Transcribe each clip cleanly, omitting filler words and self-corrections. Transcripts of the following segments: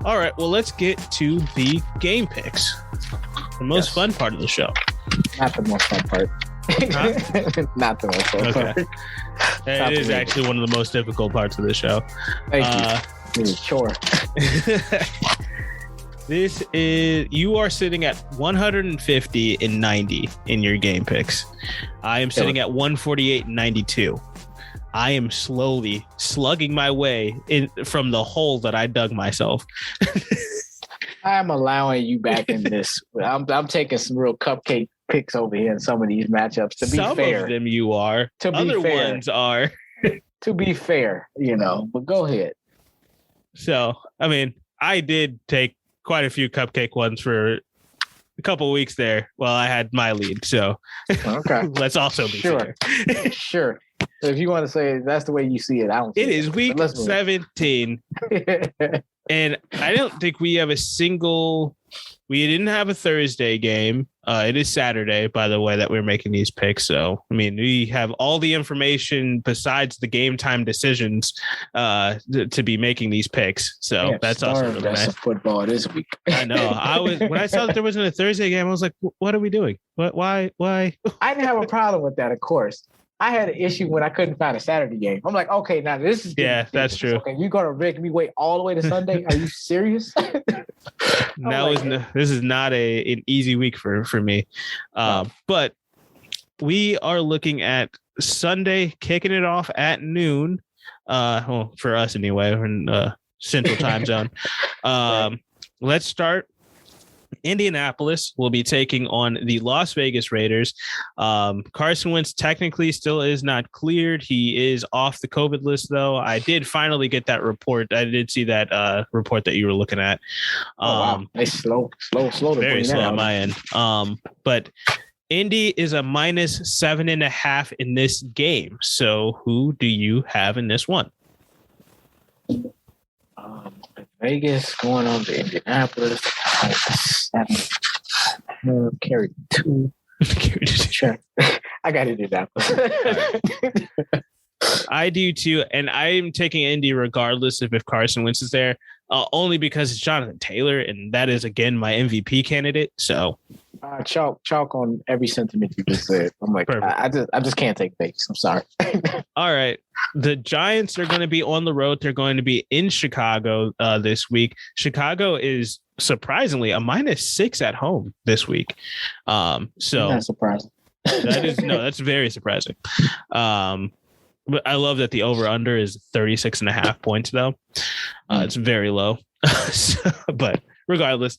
All right. Well, let's get to the game picks. The most fun part of the show. Not the most fun part. Huh? Not the most fun part. It is actually one of the most difficult parts of the show. Thank you. Sure. This is, you are sitting at 150 and 90 in your game picks. I am sitting at 148 and 92. I am slowly slugging my way in from the hole that I dug myself. I'm allowing you back in this. I'm taking some real cupcake picks over here in some of these matchups. To be fair, some of them you are. To be Other fair, ones are. To be fair, but go ahead. So, I mean, I did take quite a few cupcake ones for a couple of weeks there while I had my lead. So, okay, let's also be fair. Sure. So if you want to say that's the way you see it, I don't. It is week 17, and I don't think we have a single. We didn't have a Thursday game. It is Saturday, by the way, that we're making these picks. So, I mean, we have all the information besides the game time decisions to be making these picks. So that's also really nice. Football this week. I know. When I saw that there wasn't a Thursday game, I was like, "What are we doing? Why?" I didn't have a problem with that, of course. I had an issue when I couldn't find a Saturday game. I'm like, okay, now this is that's true. Okay, you're gonna make me wait all the way to Sunday? Are you serious? This is not an easy week for me, but we are looking at Sunday, kicking it off at noon. Well, for us anyway, we're in Central Time Zone. Let's start. Indianapolis will be taking on the Las Vegas Raiders. Carson Wentz technically still is not cleared. He is off the COVID list, though. I did finally get that report. I did see that report that you were looking at. Wow. It's slow. Very slow on my end. But Indy is a -7.5 in this game. So who do you have in this one? Vegas going on to Indianapolis. Carry 2. I got Indianapolis. I do too, and I'm taking Indy regardless if Carson Wentz is there, only because it's Jonathan Taylor, and that is again my MVP candidate. So chalk on every sentiment you just said. I'm like, I just can't take Vegas. I'm sorry. All right, the Giants are going to be on the road. They're going to be in Chicago this week. Chicago is surprisingly a -6 at home this week. So not surprising. That's very surprising. But I love that the over-under is 36.5 points, though. It's very low. But regardless,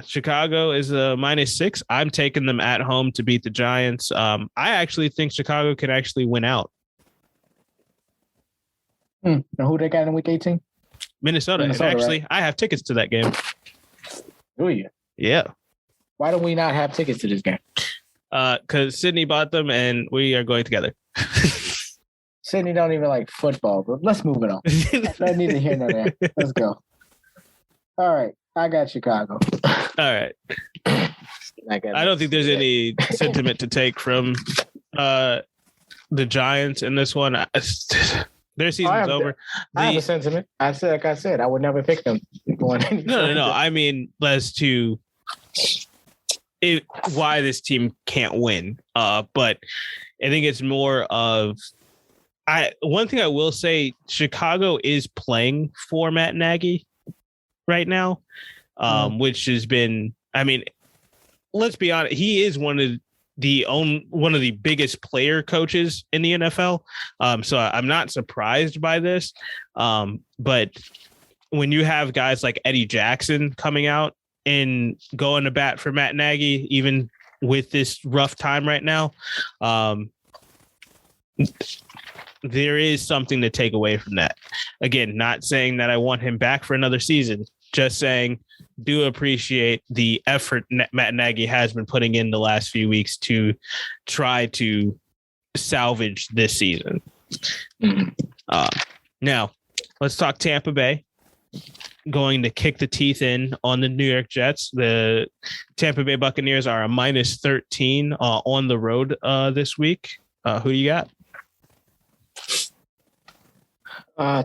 Chicago is a -6. I'm taking them at home to beat the Giants. I actually think Chicago can actually win out. Now who they got in week 18? Minnesota. And actually, right? I have tickets to that game. Do you? Yeah. Why do we not have tickets to this game? Because Sydney bought them and we are going together. Sydney don't even like football, but let's move it on. I need to hear none of that. Let's go. All right. I got Chicago. All right. I don't think there's any sentiment to take from the Giants in this one. Their season's over. I have a sentiment. Like I said, I would never pick them going any No. I mean, as to why this team can't win. But I think it's more of one thing I will say, Chicago is playing for Matt Nagy right now, which has been, I mean, let's be honest, he is one of the biggest player coaches in the NFL. So I'm not surprised by this. But when you have guys like Eddie Jackson coming out and going to bat for Matt Nagy, even with this rough time right now, there is something to take away from that. Again, not saying that I want him back for another season, just saying do appreciate the effort Matt Nagy has been putting in the last few weeks to try to salvage this season. Now, let's talk Tampa Bay. Going to kick the teeth in on the New York Jets. The Tampa Bay Buccaneers are a -13 on the road this week. Who do you got?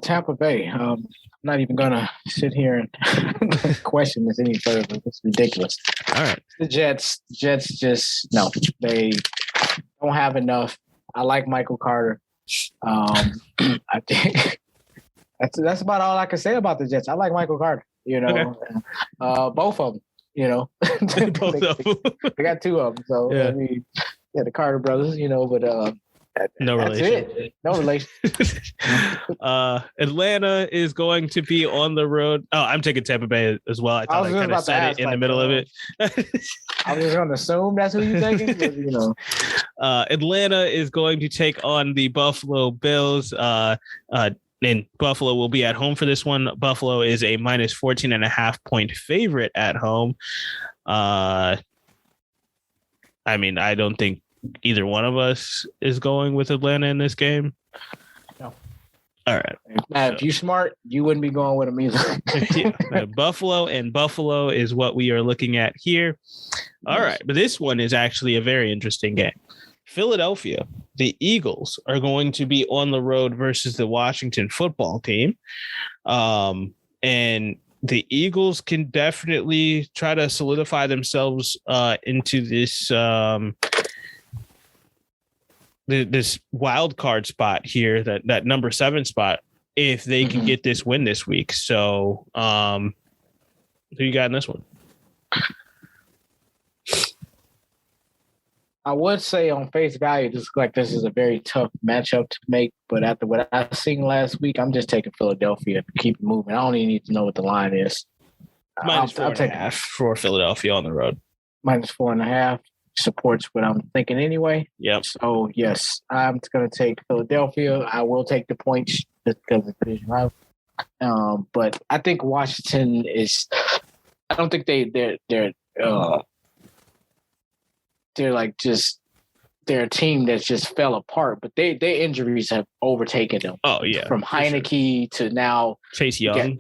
Tampa Bay. not even gonna sit here and question this any further. It's ridiculous. All right. The Jets just no, they don't have enough. I like Michael Carter. I think that's about all I can say about the Jets. I like Michael Carter. Okay. Both of them. Both of them. I got two of them. So I mean, the Carter brothers. But. No relation. It. No relation. Atlanta is going to be on the road. Oh, I'm taking Tampa Bay as well. I thought I kind of said it in the middle of it. I was just going to assume that's who you're taking. But, Atlanta is going to take on the Buffalo Bills. And Buffalo will be at home for this one. Buffalo is a minus 14.5 point favorite at home. I mean, I don't think either one of us is going with Atlanta in this game. No. All right. Now, if you're smart, you wouldn't be going with them either. Buffalo is what we are looking at here. All right. But this one is actually a very interesting game. Philadelphia, the Eagles are going to be on the road versus the Washington football team. And the Eagles can definitely try to solidify themselves into this this wild card spot here, that number 7 spot, if they can get this win this week. So who you got in this one? I would say on face value, this looks like this is a very tough matchup to make. But after what I've seen last week, I'm just taking Philadelphia to keep it moving. I don't even need to know what the line is. Minus 4.5 for Philadelphia on the road. Minus 4.5 supports what I'm thinking anyway. Yep. So, yes, I'm going to take Philadelphia. I will take the points just because of division rival. But I think Washington is – I don't think they're like just they're a team that just fell apart, but their injuries have overtaken them. Oh yeah, from Heineke to now Chase Young.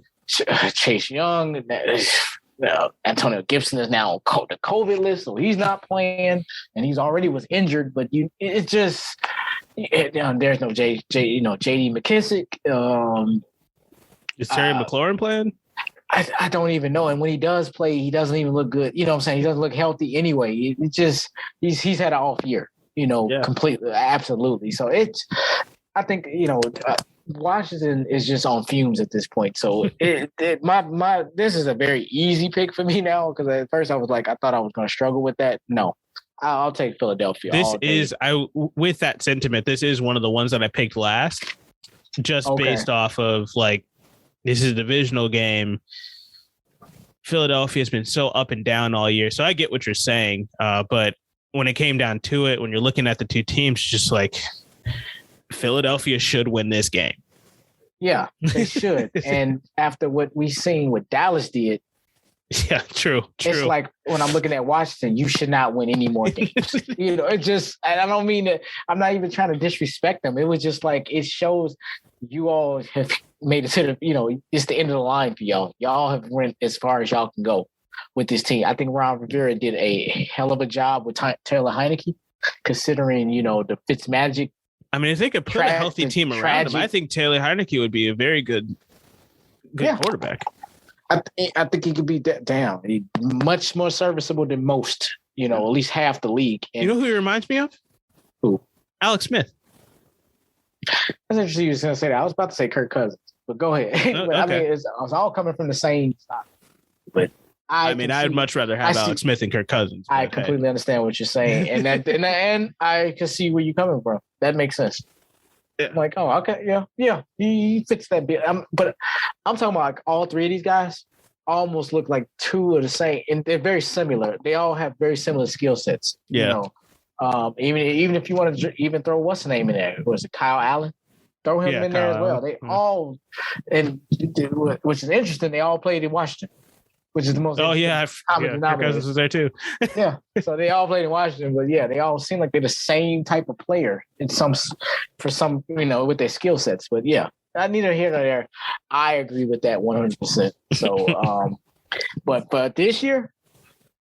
Antonio Gibson is now on the COVID list, so he's not playing, and he's already was injured. But there's no JD McKissick. Is Terry McLaurin playing? I don't even know. And when he does play, he doesn't even look good. You know what I'm saying? He doesn't look healthy anyway. It just he's had an off year, completely, absolutely. So I think, Washington is just on fumes at this point. So this is a very easy pick for me now, because at first I thought I was going to struggle with that. No, I'll take Philadelphia. With that sentiment, this is one of the ones that I picked last, just based off of this is a divisional game. Philadelphia has been so up and down all year. So I get what you're saying. But when it came down to it, when you're looking at the two teams, just Philadelphia should win this game. Yeah, they should. And after what we've seen what Dallas did. Yeah, true. It's like when I'm looking at Washington, you should not win any more games. It just, and I don't mean that, I'm not even trying to disrespect them. It was just it shows you all have made it to the, it's the end of the line for y'all. Y'all have went as far as y'all can go with this team. I think Ron Rivera did a hell of a job with Taylor Heineke, considering, the Fitzmagic. I mean, if they could put a healthy team around him, I think Taylor Heineke would be a very good quarterback. I think he could be down. He's much more serviceable than most, at least half the league. And who he reminds me of? Who? Alex Smith. That's interesting you was going to say that. I was about to say Kirk Cousins, but go ahead. Okay. I mean, it's all coming from the same side. But I'd much rather have Alex Smith than Kirk Cousins. I completely understand what you're saying. And and I can see where you're coming from. That makes sense. Yeah. I'm oh, okay, yeah, he fits that bit. But I'm talking about all three of these guys almost look like two of the same, and they're very similar. They all have very similar skill sets. Yeah. Even if you want to even throw what's the name in there, was it Kyle Allen? Throw him in there as well. They all, and which is interesting. They all played in Washington, which is the most. Oh yeah, Kirk Cousins was there too. Yeah, so they all played in Washington, but yeah, they all seem like they're the same type of player with their skill sets. But yeah, neither here nor there. I agree with that 100%. So, but this year,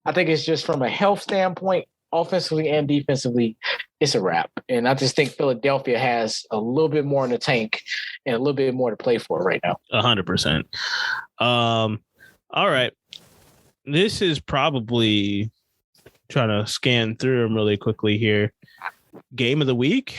I think it's just from a health standpoint, offensively and defensively, it's a wrap. And I just think Philadelphia has a little bit more in the tank and a little bit more to play for right now. 100%. All right. This is probably trying to scan through them really quickly here. Game of the week.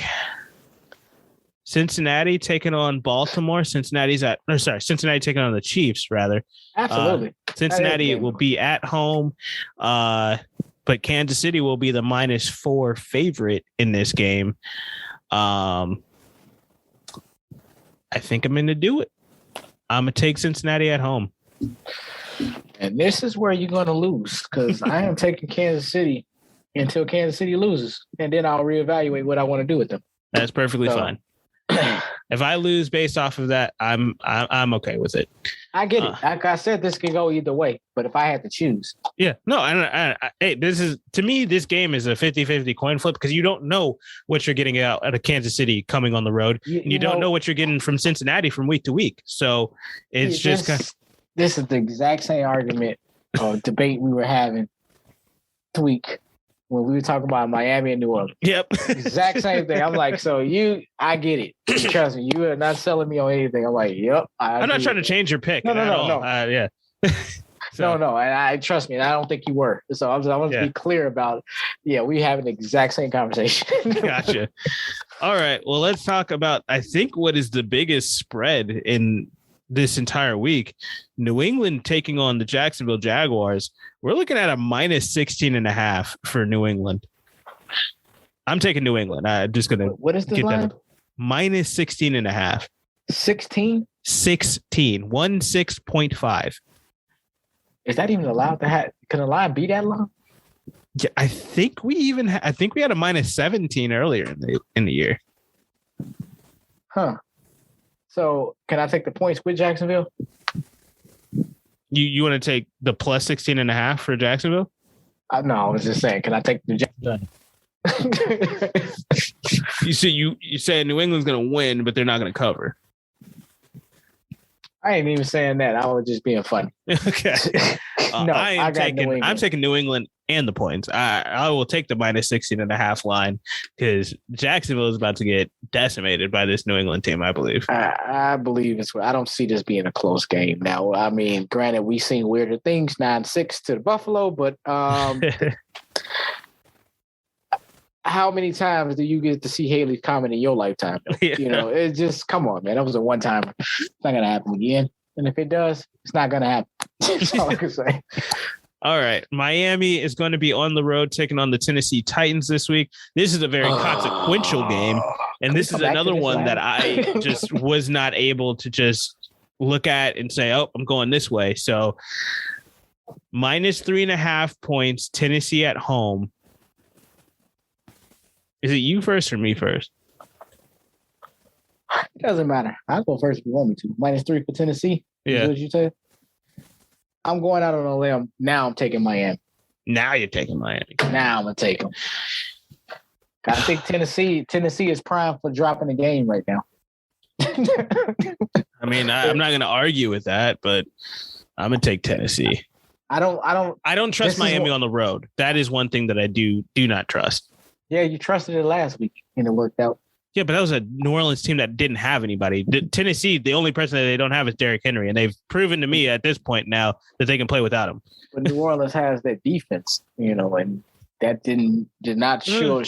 Cincinnati taking on Baltimore. Cincinnati taking on the Chiefs, rather. Absolutely. Cincinnati will be at home, but Kansas City will be the -4 favorite in this game. I think I'm going to do it. I'm going to take Cincinnati at home. And this is where you're going to lose, because I am taking Kansas City until Kansas City loses, and then I'll reevaluate what I want to do with them. That's perfectly fine. If I lose based off of that, I'm okay with it. I get it. Like I said, this can go either way. But if I had to choose, hey, to me, this game is a 50-50 coin flip, because you don't know what you're getting out of Kansas City coming on the road. You don't know what you're getting from Cincinnati from week to week. So it's this is the exact same argument or debate we were having this week when we were talking about Miami and New Orleans. Yep. Exact same thing. I'm like, so I get it. Trust me, you are not selling me on anything. I'm like, yep. I'm not trying to change your pick. No. Yeah. No. And I trust me. And I don't think you were. So I want to be clear about, we have an exact same conversation. Gotcha. All right. Well, let's talk about, I think, what is the biggest spread in this entire week. New England taking on the Jacksonville Jaguars. We're looking at a -16.5 for New England. I'm taking New England. I'm just going to. What is the line? -16.5. 16? 16.5. Is that even allowed to have? Can a line be that long? Yeah, I think we had a -17 earlier in the year. Huh. So can I take the points with Jacksonville? You want to take the +16.5 for Jacksonville? No, I was just saying, can I take the Jacksonville? You say New England's going to win, but they're not going to cover. I ain't even saying that. I was just being funny. Okay. I'm taking New England and the points. I will take the -16.5 line, because Jacksonville is about to get decimated by this New England team, I believe. I believe it's. I don't see this being a close game. Now, I mean, granted, we've seen weirder things, 9-6 to the Buffalo, but how many times do you get to see Haley's comment in your lifetime? Yeah. It's just, come on, man. That was a one-timer. It's not going to happen again. And if it does, it's not going to happen. That's all I can say. All right. Miami is going to be on the road taking on the Tennessee Titans this week. This is a very consequential game. And this is another one that I just was not able to just look at and say, oh, I'm going this way. So -3.5 points, Tennessee at home. Is it you first or me first? It doesn't matter. I'll go first if you want me to. -3 for Tennessee. Yeah. What you said? I'm going out on a limb. Now I'm taking Miami. Now you're taking Miami. Now I'm going to take them. I think Tennessee is primed for dropping the game right now. I mean, I'm not going to argue with that, but I'm going to take Tennessee. I don't trust Miami on the road. That is one thing that I do not trust. Yeah, you trusted it last week and it worked out. Yeah, but that was a New Orleans team that didn't have anybody. Tennessee, the only person that they don't have is Derrick Henry, and they've proven to me at this point now that they can play without him. But New Orleans has that defense, and that didn't show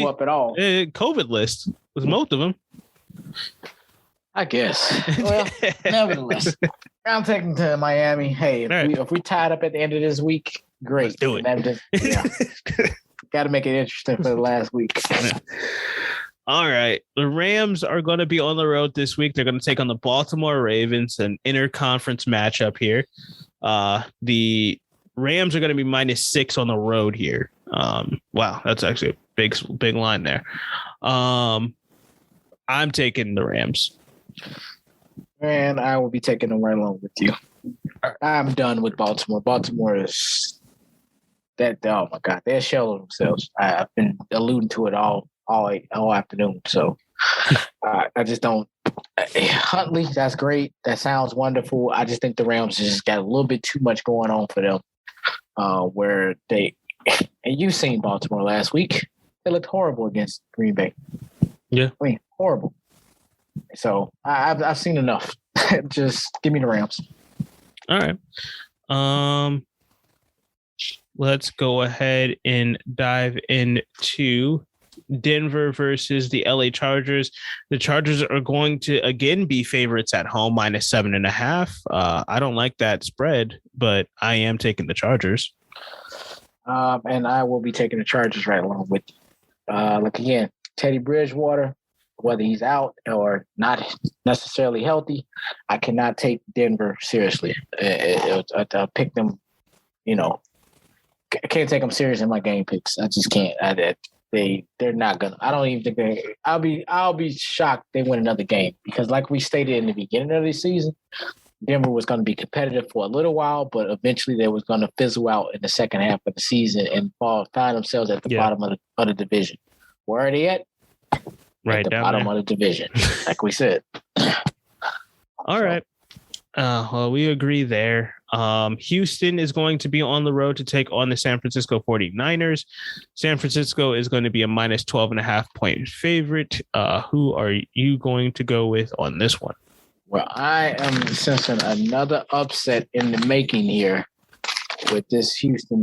up at all. COVID list was most of them. I guess. Well, nevertheless, I'm taking to Miami. Hey, if we tied up at the end of this week, great. Let's do it. Got to make it interesting for the last week. All right. The Rams are going to be on the road this week. They're going to take on the Baltimore Ravens, an interconference matchup here. The Rams are going to be -6 on the road here. Wow, that's actually a big line there. I'm taking the Rams. And I will be taking them right along with you. I'm done with Baltimore. Baltimore is that. Oh my God, they're a shell of themselves. I've been alluding to it all afternoon. So I just don't. Huntley, that's great. That sounds wonderful. I just think the Rams just got a little bit too much going on for them. Where and you've seen Baltimore last week. They looked horrible against Green Bay. Yeah. I mean, horrible. So I've seen enough. Just give me the Rams. All right. Let's go ahead and dive into Denver versus the LA Chargers. The Chargers are going to again be favorites at home, -7.5. I don't like that spread, but I am taking the Chargers. And I will be taking the Chargers right along with you. Look again, Teddy Bridgewater, whether he's out or not necessarily healthy, I cannot take Denver seriously. I pick them, I can't take them serious in my game picks. I just can't. They're not gonna. I don't even think they. I'll be shocked they win another game because, like we stated in the beginning of the season, Denver was going to be competitive for a little while, but eventually they was going to fizzle out in the second half of the season and find themselves at the bottom of the division. Where are they at? Right at the down bottom there of the division, like we said. All right. Well, we agree there. Houston is going to be on the road to take on the San Francisco 49ers. San Francisco is going to be a -12.5 point favorite. Who are you going to go with on this one? Well, I am sensing another upset in the making here with this Houston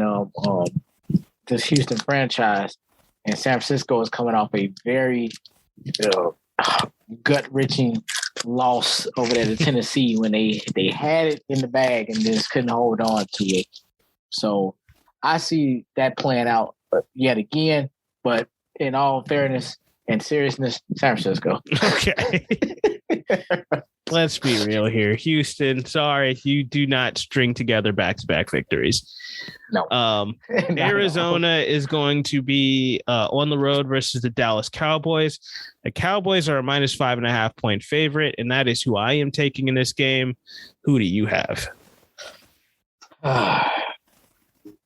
franchise, and San Francisco is coming off a very gut-wrenching loss over there to Tennessee when they had it in the bag and just couldn't hold on to it. So I see that playing out yet again, but in all fairness and seriousness, San Francisco. Okay. Let's be real here. Houston, sorry, you do not string together back-to-back victories. No. Arizona is going to be on the road versus the Dallas Cowboys. The Cowboys are a -5.5 point favorite, and that is who I am taking in this game. Who do you have?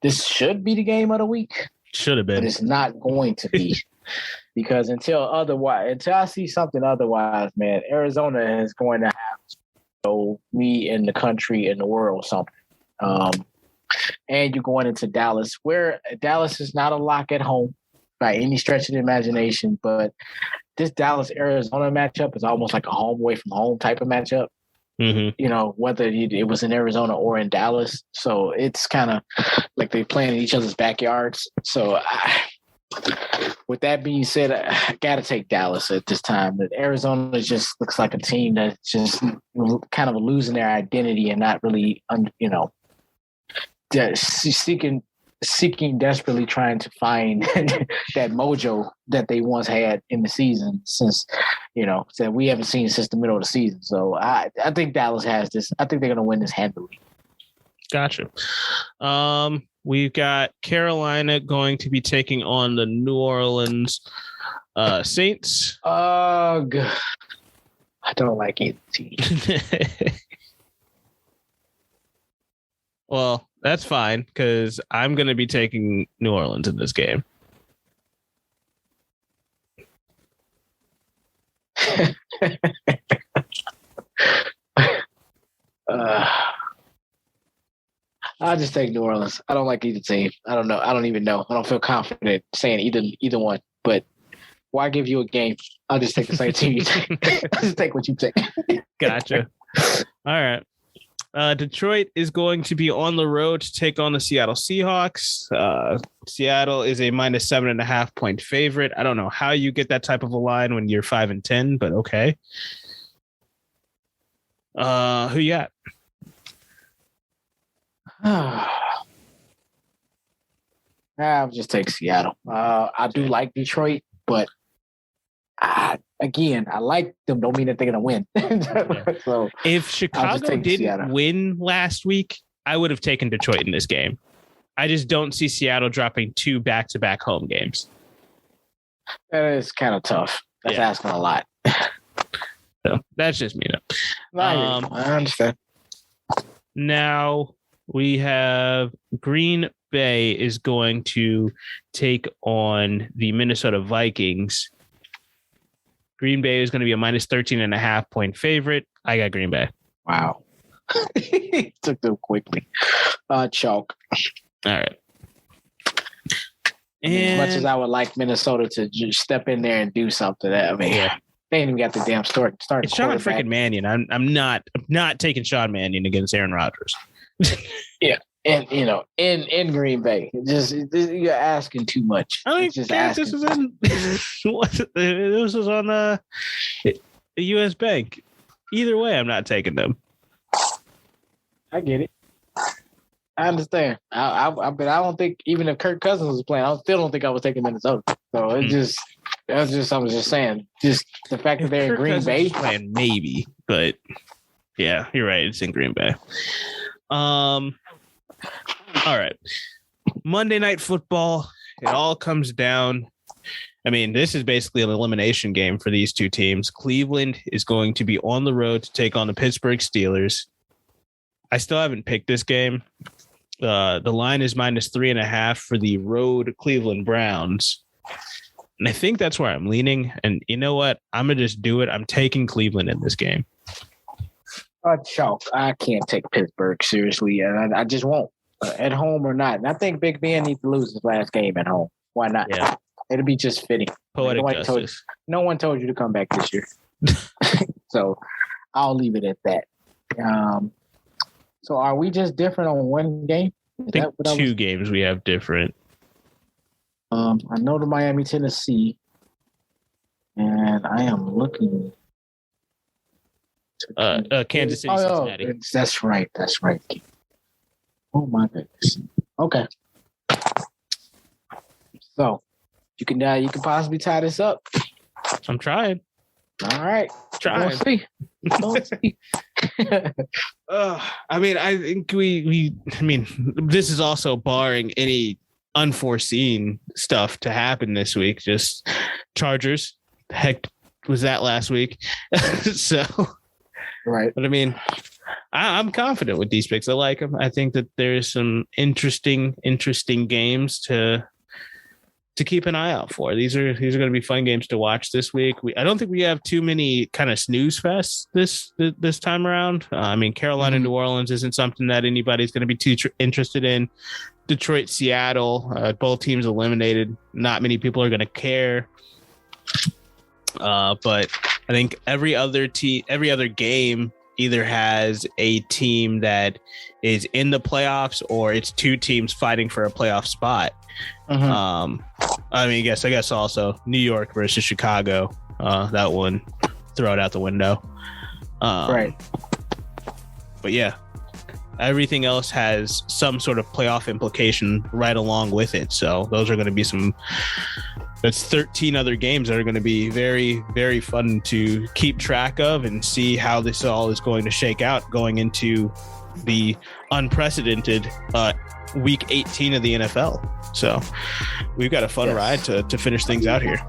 This should be the game of the week. Should have been. But it's not going to be. Because until I see something otherwise, man, Arizona is going to have to show me in the country and the world something. And you're going into Dallas, where Dallas is not a lock at home by any stretch of the imagination, but this Dallas-Arizona matchup is almost like a home away from home type of matchup. Mm-hmm. Whether it was in Arizona or in Dallas. So it's kind of like they playing in each other's backyards. So with that being said, I got to take Dallas at this time. But Arizona just looks like a team that's just kind of losing their identity and not really, seeking desperately, trying to find that mojo that they once had in the season since, that we haven't seen since the middle of the season. So I think Dallas has this. I think they're going to win this handily. Gotcha. We've got Carolina going to be taking on the New Orleans Saints. Ugh. I don't like either team. Well, that's fine because I'm going to be taking New Orleans in this game. I'll just take New Orleans. I don't like either team. I don't know. I don't even know. I don't feel confident saying either one. But why give you a game? I'll just take the same team you take. I'll just take what you take. Gotcha. All right. Detroit is going to be on the road to take on the Seattle Seahawks. Seattle is a -7.5 point favorite. I don't know how you get that type of a line when you're 5-10, but okay. Who you got? I'll just take Seattle. I do like Detroit, but again, I like them. Don't mean that they're going to win. So if Chicago didn't Seattle. Win last week, I would have taken Detroit in this game. I just don't see Seattle dropping 2 back-to-back home games. That is kind of tough. That's asking a lot. So that's just me. I understand. Now we have Green Bay is going to take on the Minnesota Vikings. Green Bay is going to be a -13.5 point favorite. I got Green Bay. Wow. Took them quickly. Chalk. All right. I mean, as much as I would like Minnesota to just step in there and do something, I mean, they ain't even got the damn start. It's Sean freaking Mannion. I'm not taking Sean Mannion against Aaron Rodgers. Yeah, and in Green Bay, you're asking too much. I mean, this was on the U.S. Bank. Either way, I'm not taking them. I get it. I understand. But I don't think even if Kirk Cousins was playing, I still don't think I was taking Minnesota. So I was just saying, just the fact that they're in Green Bay playing, maybe, but yeah, you're right. It's in Green Bay. All right. Monday Night Football. It all comes down. I mean, this is basically an elimination game for these two teams. Cleveland is going to be on the road to take on the Pittsburgh Steelers. I still haven't picked this game. The line is -3.5 for the road Cleveland Browns. And I think that's where I'm leaning. And you know what? I'm going to just do it. I'm taking Cleveland in this game. Chalk. I can't take Pittsburgh seriously. And I just won't. At home or not. And I think Big Ben needs to lose his last game at home. Why not? Yeah. It'll be just fitting. Poetic justice. No one told you to come back this year. So I'll leave it at that. So are we just different on one game? I think two games we have different. I know the Miami, Tennessee, and I am looking. Kansas City, Cincinnati. That's right. Oh my goodness. Okay. So you can possibly tie this up. I'm trying. All right. Trying. We'll see. I mean, I think this is also barring any unforeseen stuff to happen this week. Just Chargers. The heck was that last week? So, right. But I mean, I'm confident with these picks. I like them. I think that there's some interesting games to keep an eye out for. These are going to be fun games to watch this week. I don't think we have too many kind of snooze fests this time around. I mean, Carolina, New Orleans isn't something that anybody's going to be too interested in. Detroit, Seattle, both teams eliminated. Not many people are going to care. But I think every other game either has a team that is in the playoffs or it's two teams fighting for a playoff spot. I mean, I guess also New York versus Chicago. That one, throw it out the window. Right. But yeah, everything else has some sort of playoff implication right along with it. So those are going to be that's 13 other games that are going to be very, very fun to keep track of and see how this all is going to shake out going into the unprecedented week 18 of the NFL. So we've got a fun ride to finish things out here.